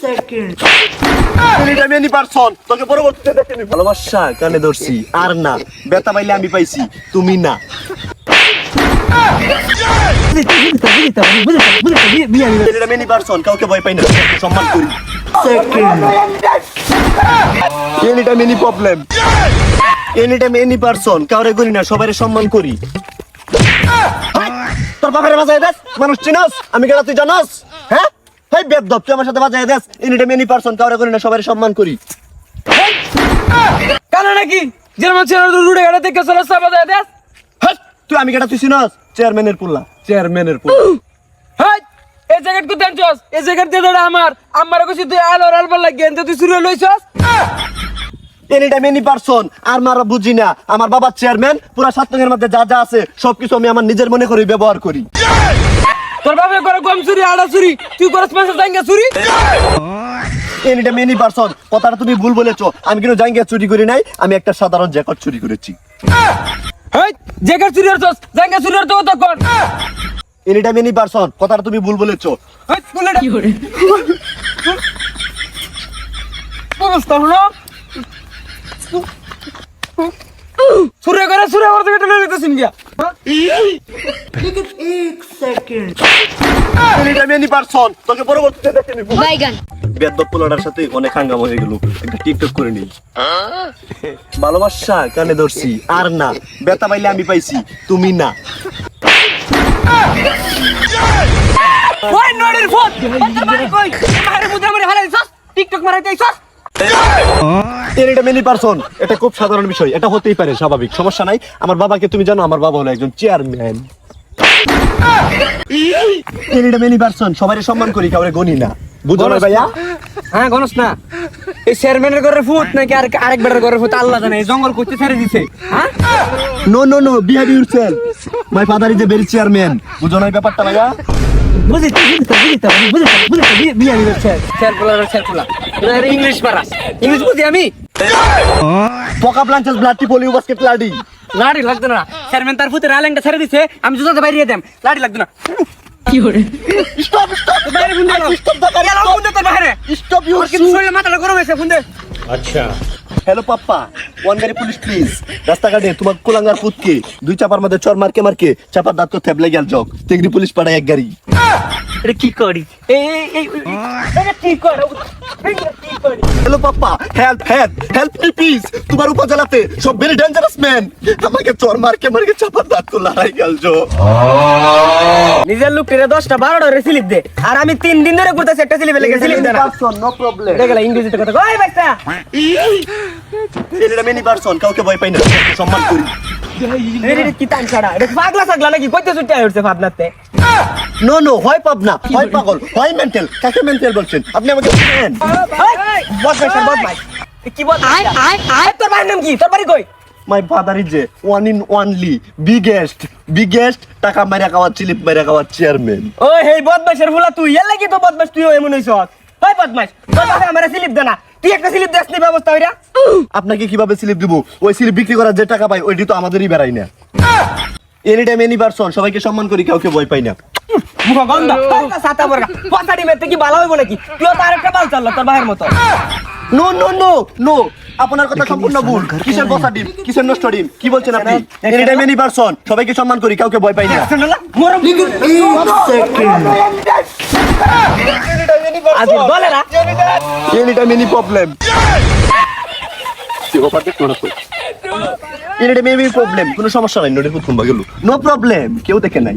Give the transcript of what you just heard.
Second এটা many person তোকে পরবর্তীতে দেখে নিবি। ভালোবাসা কানে ধরছি আর না, বেতা পাইলে আমি পাইছি তুমি না। এটা মেনি পারসন, কাউকে ভয় পাই না, সম্মান করি। সেকেন্ড এটা মেনি প্রবলেম, এটা মেনি পারসন, কাউরে করি না, সবাইরে সম্মান করি। তোর বাপের বাজায় দেশ মানুষ চিনস, আমি কেন তুই জানস? হ্যাঁ এই বেদব, তুই আমার সাথে বাজায় দেশ। এটা মেনি পারসন, কাউরে করি না, সবাইরে সম্মান করি। কানা নাকি যেমন ছেলে রুডে গাড়ি থেকে চলে সব বাজায় দেস। হ্যাঁ তুই আমি কেটা তুই চিনস? চেয়ারম্যানের পুল্লা, চেয়ারম্যানের পুল্লা। হাই এই জ্যাকেট কো দেনছস? এই জ্যাকেট দে দড়া আমারে কইছি তুই আলোর আলবার লাগিয়ে এনতে তুই শুরু লইছস। এটা মেনি পারসন আর মারা বুঝি না। আমার বাবা চেয়ারম্যান, পুরা সাতঙ্গের মধ্যে যা যা আছে সবকিছু আমি আমার নিজের মনে করে ব্যবহার করি। তোর বাপে করে গম চুরি আড়া চুরি, তুই করস মাসে জাঙ্গা চুরি। এটা মেনি পারসন, কথাটা তুমি ভুল বলেছো। আমি কিন্তু জাঙ্গিয়া চুরি করি নাই, আমি একটা সাধারণ জ্যাকেট চুরি করেছি। হাই জ্যাকেট চুরি করছস, জাঙ্গা চুরি করতে তো কোন। এটা মেনি পারসন, কথাটা তুমি ভুল বলেছো। হাই কোনটা কি করে? অবস্থা হলো সুরে করতে কেটে লইতেছিস গিয়া। लेकिन एक सेकंड এটা মেনি পারসন, তোকে পরবর্তীতে দেখে নিব। বাইগান বেদব পোলাটার সাথে অনেক হাঙ্গামা হয়ে গেল, একটা টিকটক করে নিই। ভালোবাসা কানে ধরছি আর না, বেতা পাইলে আমি পাইছি তুমি না। ওই নড়ির ফোন তোর বাড়ি কই? মারে মুদ্রা মারে হালাইছস, টিকটক মারাইতেছস। এটা মেনি পারসন, এটা খুব সাধারণ বিষয়, এটা হতেই পারে, স্বাভাবিক, সমস্যা নাই। আমার বাবাকে তুমি জানো, আমার বাবা হলো একজন চেয়ারম্যান। এটা মেনি পারসন, সবাই সম্মান করি, কাউরে গনি না, বুঝো না ভাইয়া? হ্যাঁ গনস না, এই চেয়ারম্যানের ঘরের ফুট নাকি আরেকবারের ঘরের ফুট আল্লাহ জানে। এই জঙ্গল করতে ছেড়ে দিছে। হ্যাঁ no no no, behave yourself, my father is a very chairman. বুঝো না এই ব্যাপারটা ভাইয়া? বিয়া নিচ্ছে স্যার পোলা ইংলিশ পারাস, ইংলিশ বুঝি আমি। পোকা প্লান্টাস ব্লাডটি পলিউ বাস্কেট লাডি। লাড়ি লাগতো না, চেয়ারম্যান তার ফুটের আলেনটা ছেড়ে দিছে, আমি জুতাতে বাইরে দেম, লাড়ি লাগতো না। কি করে স্টপ স্টপ, বাইরে ফোন দে, স্টপ দা গাড়ি, ফোন দে তোর বাইরে, স্টপ ইউর কিন্তু শরীরে মাথাটা গরম হয়েছে, ফোন দে। হ্যালো পাপ্পা, ওয়ান গাড়ি পুলিশ প্লিজ। রাস্তাঘাটে তোমার কুলাঙ্গার পুতকে দুই চাপার মধ্যে চর মারকে মারকে চাপার দাঁত তো থেবলে গেল জগ, তেগরি পুলিশ পাড়ায় এক গাড়ি। এটা কি করি? এটা কি করো? হ্যালো পাপ্পা, help help help me please. তোমার উপজেলাতে সব ভেরি ডেঞ্জারাস ম্যান আমাকে চর মারকে মারকে চাপার দাঁত তো লড়াই গেল জগ। নিজের লোক রে 10টা 12টা রে স্লিপ দে, আর আমি 3 দিন ধরে ঘুরতেছি, একটা স্লিপ লেগে স্লিপ দে না। No problem. দেখলা ইংরেজিতে কথা কই বাচ্চা। এটা মেনি পারসন, কাউকে ভয় পাই না, সম্মান করি। এরে কি টান ছাড়া, এটা পাগলা ছাগলা নাকি কইতে ছুটে আইছে ভাবনাতে। নো নো, হয় পাবনা, হয় পাগল, হয় মেন্টাল। কাকে মেন্টাল বলছেন আপনি? আমাকে চিনেন? বদমাইশ কি বল? আয় তোর বাড়ির নাম কি? তোর বাড়ি কই? মাই father is A one in only biggest টাকা মাইরা খাওয়া চিলিপ মাইরা খাওয়া চেয়ারম্যান। ওই হেই বদমাইশের ফুলা তুই, এর লাগি তো বদমাইশ তুই এমন হইছ। ওই বদমাইশ, তোর বাবা আমারে স্লিপ দে না, তুই একটা স্লিপ দেস নি ব্যবস্থা হইরা। আপনাকে কিভাবে স্লিপ দিব? ওই স্লিপ বিক্রি করার যে টাকা পাই ওইটি তো আমাদেরই বেড়াই না। এনি টাইম এনি পারসন, সবাইকে সম্মান করি, কাউকে ভয় পাই না। মুখ গন্ধ সাতা বর্গা পছাড়ি মেতে কি ভালো হইব নাকি? তুই তো আরেকটা বাল চাললো তোর ভাইয়ের মতো। নো নো নো নো, আপনার কথা সম্পূর্ণ ভুল। কিসের বসা ডিম, কিসের নষ্ট ডিম, কি বলছেন আপনি? এনি টাইম এনি পারসন, সবাইকে সম্মান করি, কাউকে ভয় পাই না। लेकिन एक सेकंड আজ বলে না any time any problem, any time any problem, কোনো সমস্যা নাই। নোটিফিকেশন বা গেল, নো প্রবলেম, কেউ দেখে নাই।